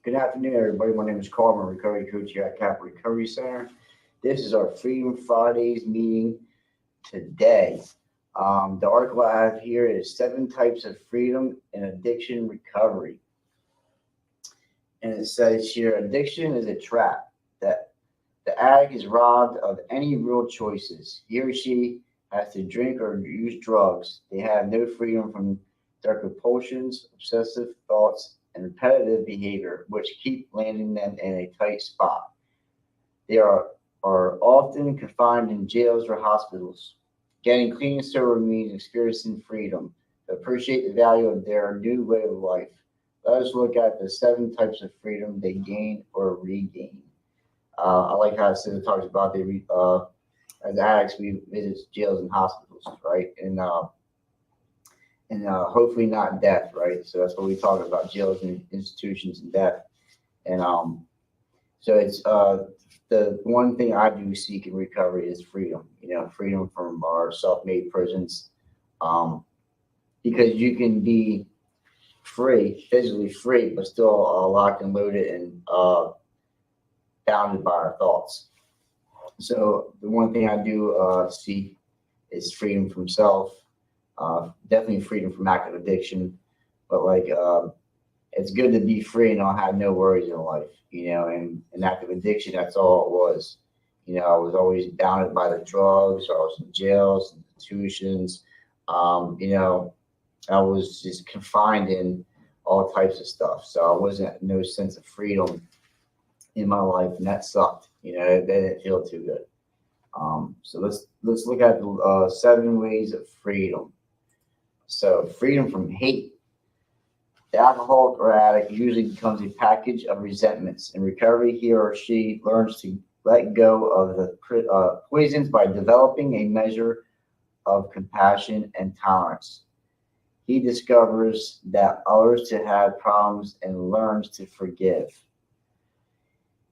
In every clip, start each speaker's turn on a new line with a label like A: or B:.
A: Good afternoon, everybody. My name is Carl. I'm a recovery coach here at Cap Recovery Center. This is our Freedom Fridays meeting today. The article I have here is Seven Types of Freedom in Addiction Recovery. And it says here, addiction is a trap that the addict is robbed of any real choices. He or she has to drink or use drugs. They have no freedom from their compulsions, obsessive thoughts, and repetitive behavior, which keep landing them in a tight spot. They are often confined in jails or hospitals. Getting clean and sober means experiencing freedom, to appreciate the value of their new way of life. Let us look at the seven types of freedom they gain or regain. I like how it talks about as addicts we visit jails and hospitals, right? And hopefully not death, right? So that's what we talk about: jails and institutions and death. And so it's the one thing I do seek in recovery is freedom. Freedom from our self-made prisons, because you can be free, physically free, but still locked and loaded and bounded by our thoughts. So the one thing I do seek is freedom from self. Definitely freedom from active addiction, but it's good to be free and not have no worries in life, and active addiction, that's all it was. I was always bounded by the drugs, or I was in jails, institutions. I was just confined in all types of stuff. So I wasn't no sense of freedom in my life, and that sucked. That didn't feel too good. So let's look at the seven ways of freedom. So freedom from hate. The alcoholic or addict usually becomes a package of resentments. In recovery, he or she learns to let go of the poisons by developing a measure of compassion and tolerance. He discovers that others to have problems and learns to forgive.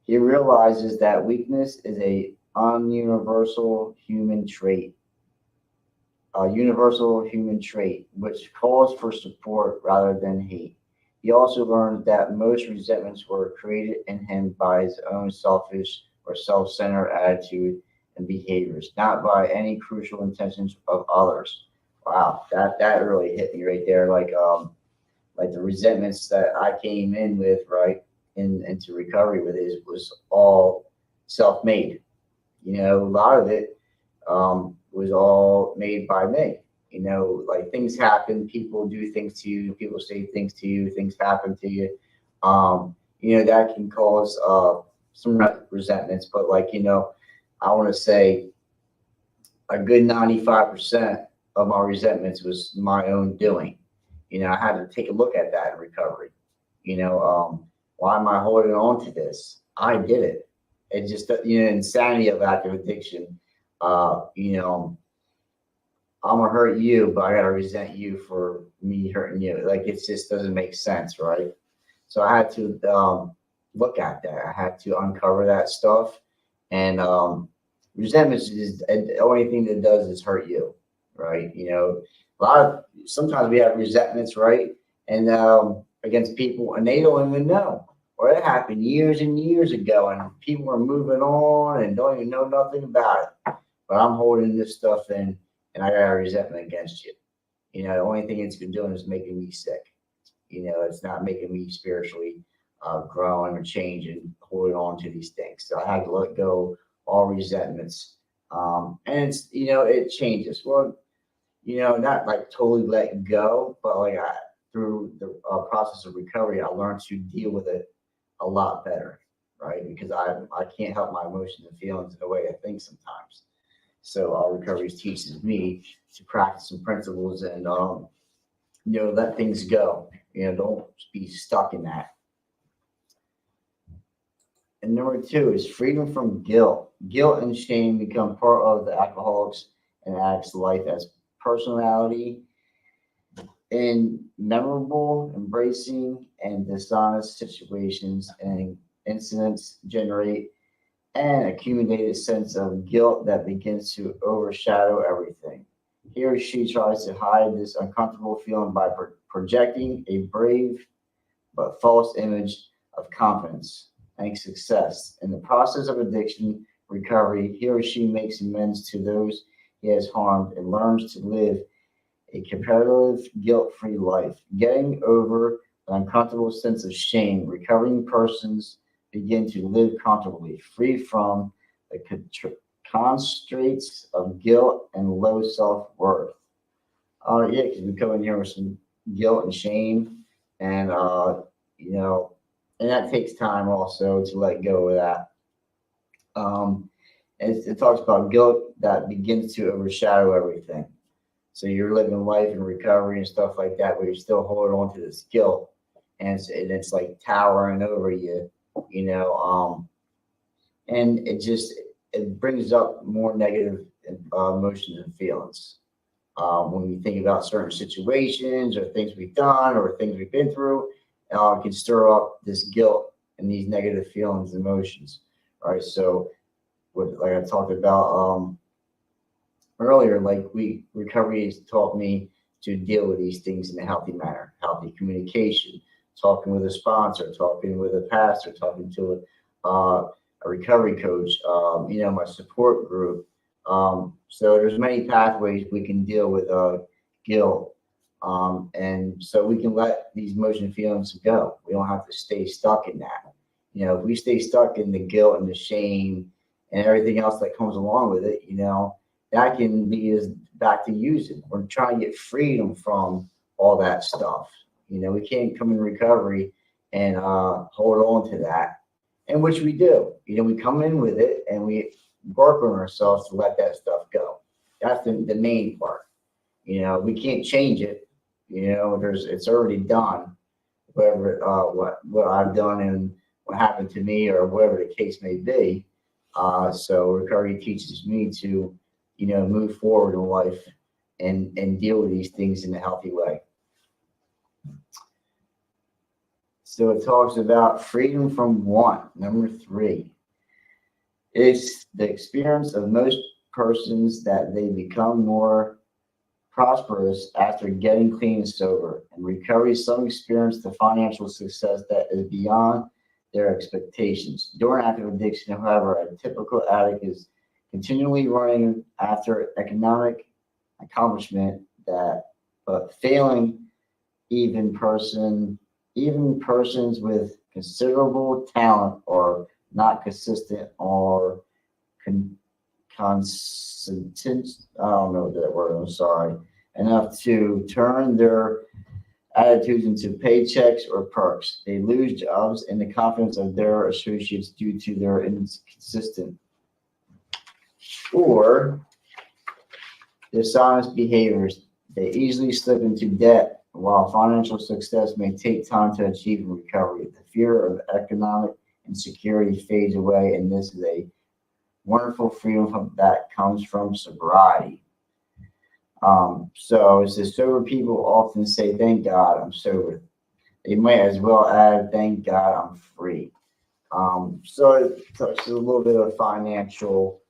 A: He realizes that weakness is a universal human trait, which calls for support rather than hate. He also learned that most resentments were created in him by his own selfish or self-centered attitude and behaviors, not by any crucial intentions of others. Wow, that really hit me right there. Like the resentments that I came in with, right, into recovery with, was all self-made. A lot of it was all made by me. Like things happen, people do things to you, people say things to you, things happen to you. That can cause some resentments, but I want to say a good 95% of my resentments was my own doing. I had to take a look at that in recovery. Why am I holding on to this? I did it. It just, insanity of active addiction. I'm gonna hurt you, but I gotta resent you for me hurting you. Like it just doesn't make sense, right? So I had to look at that. I had to uncover that stuff, and resentment is the only thing that does is hurt you, right? Sometimes we have resentments, right, and against people, and they don't even know. Or it happened years and years ago, and people are moving on and don't even know nothing about it. But I'm holding this stuff in, and I got a resentment against you. The only thing it's been doing is making me sick. It's not making me spiritually growing or changing, holding on to these things. So I had to let go all resentments. And it changes. Well, not like totally let go, but through the process of recovery, I learned to deal with it a lot better, right? Because I can't help my emotions and feelings in the way I think sometimes. So our recovery teaches me to practice some principles and let things go. Don't be stuck in that. And number two is freedom from guilt. Guilt and shame become part of the alcoholic's and addict's life as personality in memorable, embracing, and dishonest situations and incidents generate an accumulated sense of guilt that begins to overshadow everything. He or she tries to hide this uncomfortable feeling by projecting a brave but false image of confidence and success. In the process of addiction recovery, he or she makes amends to those he has harmed and learns to live a comparative guilt-free life. Getting over an uncomfortable sense of shame, recovering persons begin to live comfortably, free from the constraints of guilt and low self-worth. Yeah, because we come in here with some guilt and shame, and you know, and that takes time also to let go of that. And it talks about guilt that begins to overshadow everything. So you're living life in recovery and stuff like that, where you're still holding on to this guilt, and it's like towering over you, you know. And it brings up more negative emotions and feelings. When we think about certain situations or things we've done or things we've been through, it can stir up this guilt and these negative feelings and emotions. All right, so like I talked about earlier, like recovery has taught me to deal with these things in a healthy manner, healthy communication, talking with a sponsor, talking with a pastor, talking to a recovery coach, my support group. So there's many pathways we can deal with guilt. And so we can let these emotion feelings go. We don't have to stay stuck in that. If we stay stuck in the guilt and the shame and everything else that comes along with it, that can lead us back to using. We're trying to get freedom from all that stuff. We can't come in recovery and hold on to that, and which we do. We come in with it and we work on ourselves to let that stuff go. That's the main part. We can't change it. It's already done. Whatever what I've done and what happened to me or whatever the case may be. So recovery teaches me to, move forward in life and deal with these things in a healthy way. So it talks about freedom from want. Number 3. It's the experience of most persons that they become more prosperous after getting clean and sober. In recovery, some experience the financial success that is beyond their expectations. During active addiction, however, a typical addict is continually running after economic accomplishment but failing even persons with considerable talent are not consistent or consistent. I don't know that word. I'm sorry. Enough to turn their attitudes into paychecks or perks. They lose jobs and the confidence of their associates due to their inconsistent or dishonest behaviors. They easily slip into debt. While financial success may take time to achieve in recovery, the fear of economic insecurity fades away, and this is a wonderful freedom that comes from sobriety. So it says sober people often say, "Thank God I'm sober." They might as well add, "Thank God I'm free." So it touches a little bit of financial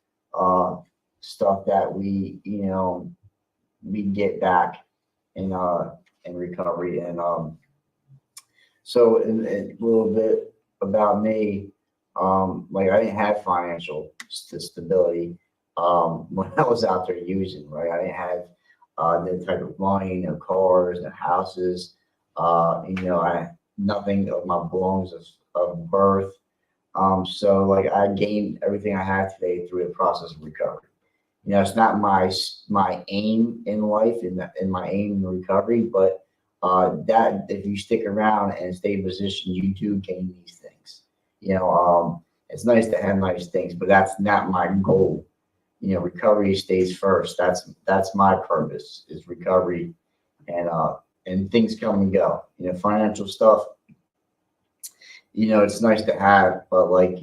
A: stuff that we get back in recovery. And so a little bit about me, like I didn't have financial stability when I was out there using, right? I didn't have the type of money, no cars, no houses, I nothing of my belongings of birth. So like I gained everything I had today through the process of recovery. It's not my aim in life, in my aim in recovery, but that if you stick around and stay in position, you do gain these things. It's nice to have nice things, but that's not my goal. Recovery stays first. That's my purpose is recovery, and things come and go. Financial stuff. It's nice to have, but like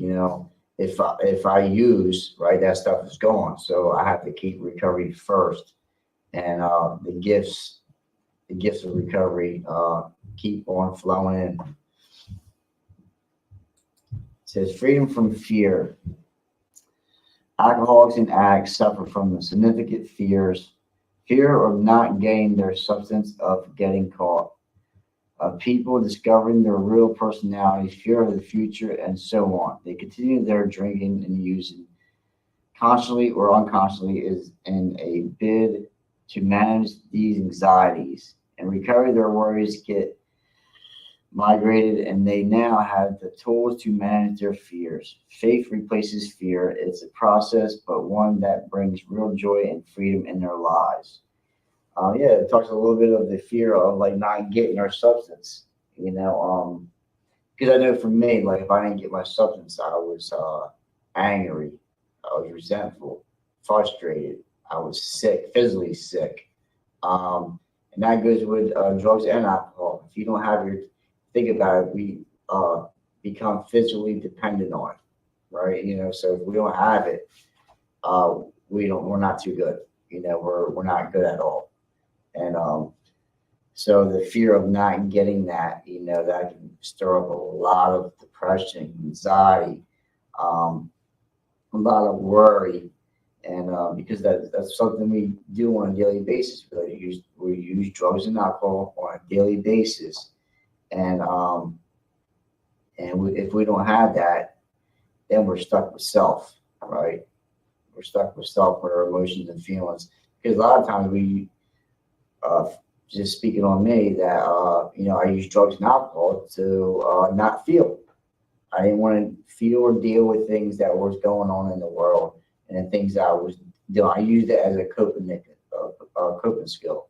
A: if I use, right, that stuff is gone. So I have to keep recovery first, and the gifts of recovery keep on flowing in. It says freedom from fear. Alcoholics and addicts suffer from significant fear of not getting their substance, of getting caught, People discovering their real personalities, fear of the future, and so on. They continue their drinking and using consciously or unconsciously is in a bid to manage these anxieties. And recovery, their worries get migrated and they now have the tools to manage their fears. Faith replaces fear. It's a process, but one that brings real joy and freedom in their lives. Yeah, it talks a little bit of the fear of like not getting our substance, because I know for me, like if I didn't get my substance, I was angry, I was resentful, frustrated, I was sick, physically sick. And that goes with drugs and alcohol. If you don't have your, think about it, we become physically dependent on it, right? So if we don't have it, we're not too good. We're not good at all. And so the fear of not getting that, that can stir up a lot of depression, anxiety, a lot of worry, and because that's something we do on a daily basis. We use drugs and alcohol on a daily basis, and if we don't have that, then we're stuck with self, right? We're stuck with self, with our emotions and feelings. Because a lot of times uh, just speaking on me, that I use drugs and alcohol to not feel. I didn't want to feel or deal with things that was going on in the world and things that I was doing. I used it as a coping skill,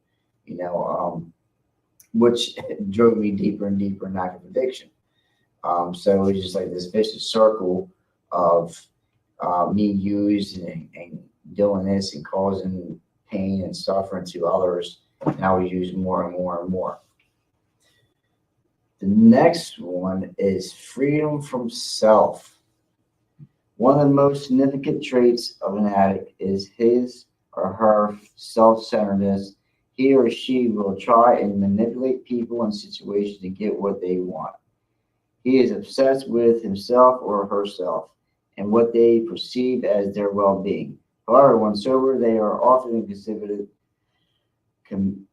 A: which drove me deeper and deeper in active addiction. So it was just like this vicious circle of me using and doing this and causing pain and suffering to others. And I was using more and more and more. The next one is freedom from self. One of the most significant traits of an addict is his or her self-centeredness. He or she will try and manipulate people and situations to get what they want. He is obsessed with himself or herself and what they perceive as their well-being. However, when sober, they are often exhibited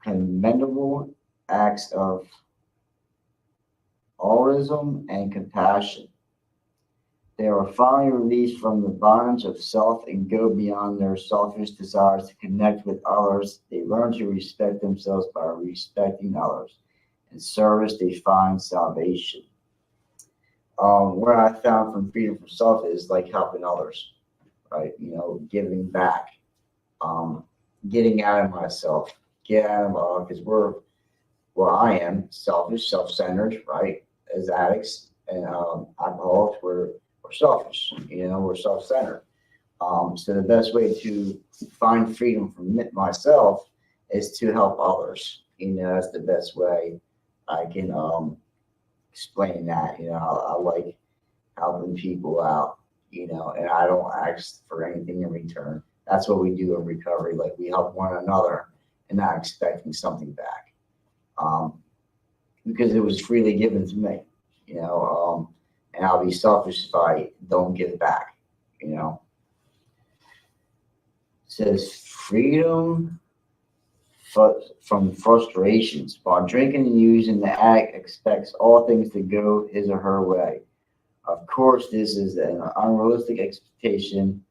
A: commendable acts of altruism and compassion. They are finally released from the bondage of self and go beyond their selfish desires to connect with others. They learn to respect themselves by respecting others. In service, they find salvation. What I found from freedom from self is like helping others, right? Giving back, getting out of myself, because I am selfish, self-centered, right? As addicts and alcoholics, we're selfish, we're self-centered. So the best way to find freedom from myself is to help others. That's the best way I can explain that. I like helping people out, and I don't ask for anything in return. That's what we do in recovery. Like we help one another and not expecting something back. Because it was freely given to me, and I'll be selfish if I don't give back, It says freedom from frustrations. While drinking and using, the addict expects all things to go his or her way. Of course, this is an unrealistic expectation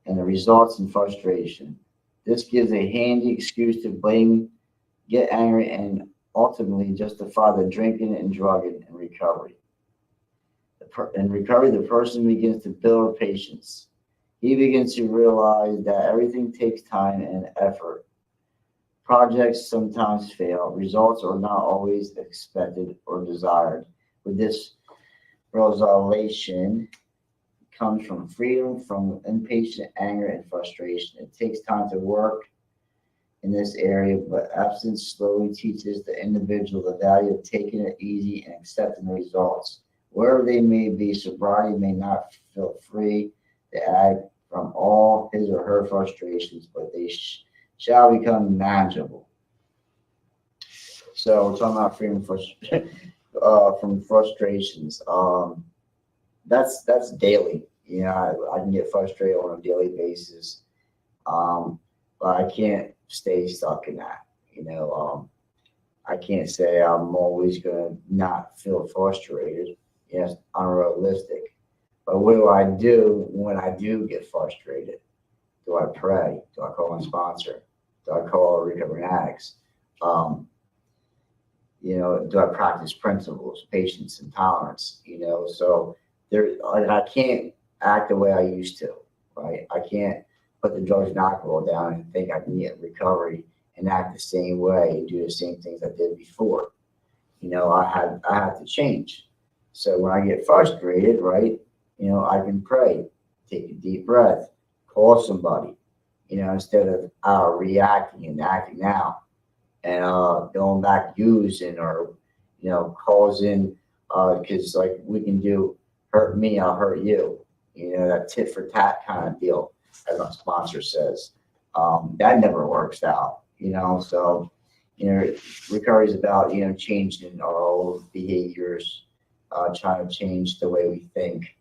A: and it results in frustration. This gives a handy excuse to blame, get angry, and ultimately justify the drinking and drugging in recovery. In recovery, the person begins to build patience. He begins to realize that everything takes time and effort. Projects sometimes fail. Results are not always expected or desired. With this realization comes from freedom from impatient anger and frustration. It takes time to work in this area, but absence slowly teaches the individual the value of taking it easy and accepting the results. Wherever they may be, sobriety may not feel free to act from all his or her frustrations, but they shall become manageable. So we're talking about freedom from frustrations. That's daily. I can get frustrated on a daily basis, but I can't stay stuck in that. I can't say I'm always going to not feel frustrated. Yes, unrealistic. But what do I do when I do get frustrated? Do I pray? Do I call my sponsor? Do I call recovering addicts? Um, do I practice principles, patience, and tolerance? So I can't act the way I used to, right? I can't put the drugs and alcohol down and think I can get recovery and act the same way and do the same things I did before. I have to change. So when I get frustrated, right, I can pray, take a deep breath, call somebody, instead of reacting and acting out and going back using or causing because like we can do hurt me, I'll hurt you, that tit for tat kind of deal, as my sponsor says. That never works out, so recovery is about changing our old behaviors, trying to change the way we think,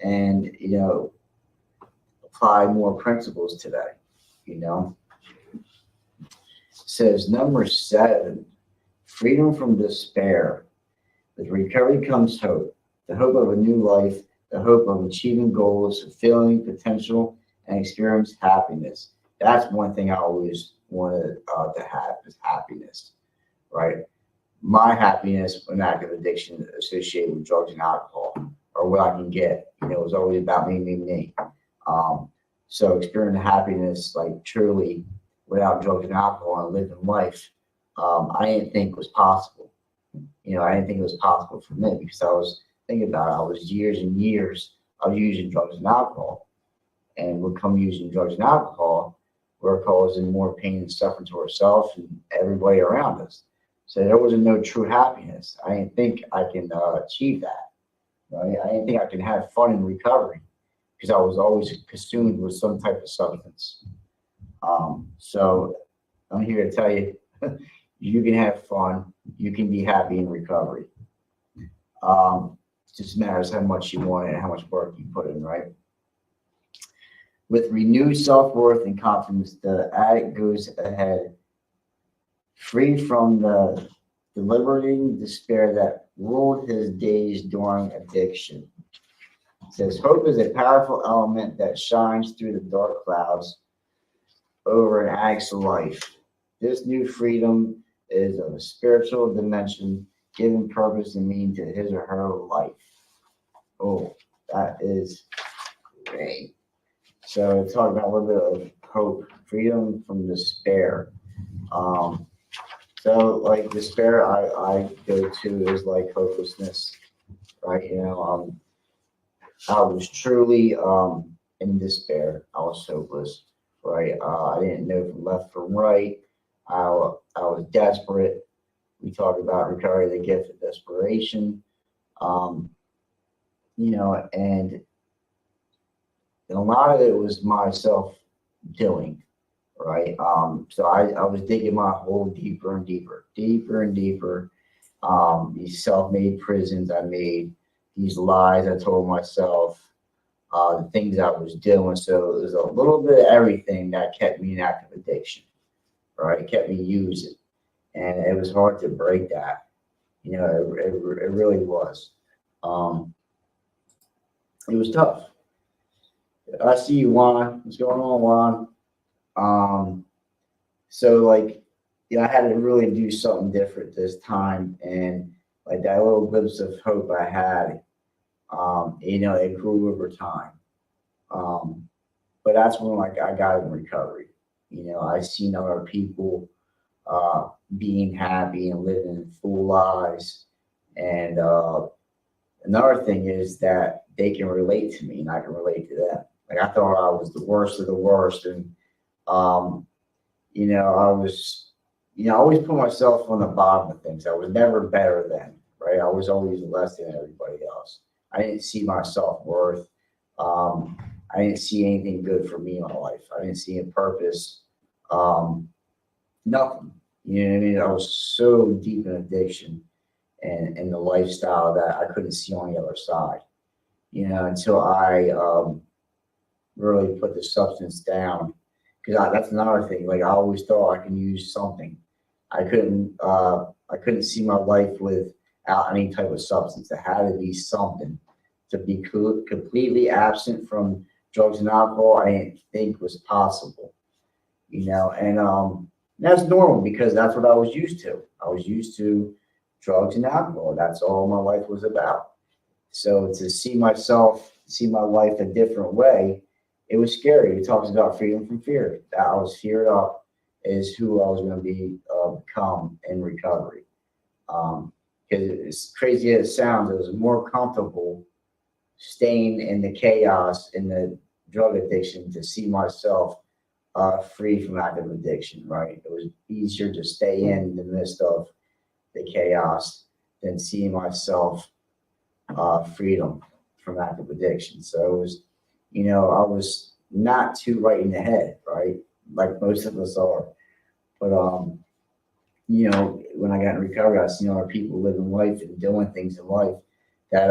A: and apply more principles today. Says number 7, freedom from despair. With recovery comes hope, the hope of a new life, the hope of achieving goals, fulfilling potential, and experience happiness. That's one thing I always wanted to have is happiness, right? My happiness when active addiction associated with drugs and alcohol or what I can get, it was always about me. So experiencing happiness, like truly without drugs and alcohol and living life, I didn't think was possible. I didn't think it was possible for me because I was thinking about it. I was years and years of using drugs and alcohol. And would come using drugs and alcohol, we're causing more pain and suffering to ourselves and everybody around us. So there wasn't no true happiness. I didn't think I can achieve that. Right? I didn't think I can have fun in recovery because I was always consumed with some type of substance. So I'm here to tell you, you can have fun. You can be happy in recovery. It just matters how much you want it and how much work you put in, right? With renewed self-worth and confidence, the addict goes ahead, free from the deliberating despair that ruled his days during addiction. It says, hope is a powerful element that shines through the dark clouds over an addict's life. This new freedom is of a spiritual dimension, giving purpose and meaning to his or her life. Oh, that is great. So talk about a little bit of hope, freedom from despair. So like despair, I go to is like hopelessness, right? I was truly in despair. I was hopeless, right? I didn't know from left from right. I was desperate. We talk about recovery, the gift of desperation, and a lot of it was myself doing, right? So I was digging my hole deeper and deeper, deeper and deeper. These self-made prisons I made, these lies I told myself, the things I was doing. So there's a little bit of everything that kept me in active addiction, right? It kept me using. And it was hard to break that. It really was. It was tough. I see you, Juan. What's going on, Juan? So like, I had to really do something different this time, and like that little glimpse of hope I had, it grew over time. But that's when like I got in recovery. I seen other people being happy and living full lives, and another thing is that they can relate to me and I can relate to them. Like I thought I was the worst of the worst, and I was, I always put myself on the bottom of things. I was never better than, right? I was always less than everybody else. I didn't see my self-worth. I didn't see anything good for me in my life. I didn't see a purpose. Nothing. You know what I mean? I was so deep in addiction and the lifestyle that I couldn't see on the other side. Until I really put the substance down. Because that's another thing. Like I always thought I can use something. I couldn't see my life without any type of substance. There had to be something. To be completely absent from drugs and alcohol, I didn't think was possible. And that's normal because that's what I was used to. I was used to drugs and alcohol. That's all my life was about. So to see my life a different way, it was scary. It talks about freedom from fear. That I was feared up is who I was going to become in recovery. Because as crazy as it sounds, it was more comfortable staying in the chaos in the drug addiction to see myself free from active addiction. Right? It was easier to stay in the midst of the chaos than seeing myself freedom from active addiction. So it was, I was not too right in the head, right? Like most of us are. But when I got in recovery, I seen other people living life and doing things in life that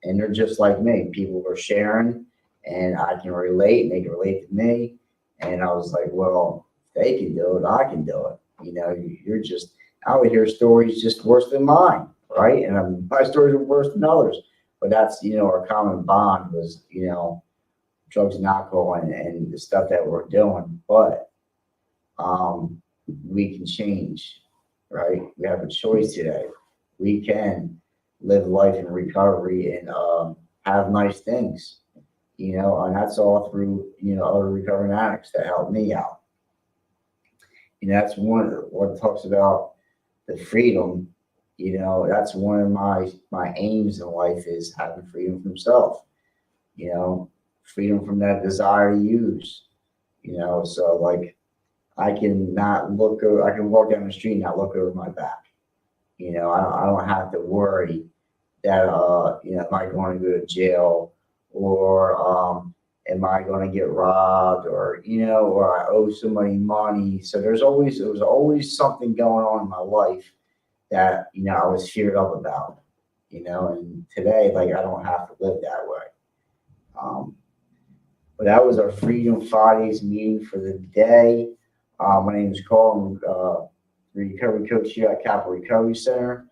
A: and they're just like me. People were sharing and I can relate and they can relate to me. And I was like, well, if they can do it, I can do it. You're just I would hear stories just worse than mine, right? And my stories are worse than others. But that's, our common bond was, drugs and alcohol and the stuff that we're doing. But we can change, right? We have a choice today. We can live life in recovery and have nice things, and that's all through, other recovering addicts that help me out. That's one of what talks about the freedom. That's one of my aims in life is having freedom from self. Freedom from that desire to use. So like I can not look over, I can walk down the street and not look over my back. I don't have to worry that am I going to go to jail or am I going to get robbed or I owe somebody money. So there was always something going on in my life that I was feared up about. And today like I don't have to live that way. But that was our Freedom Fridays meeting for the day. My name is Carl. I'm recovery coach here at Capital Recovery Center.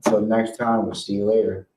A: Until next time, we'll see you later.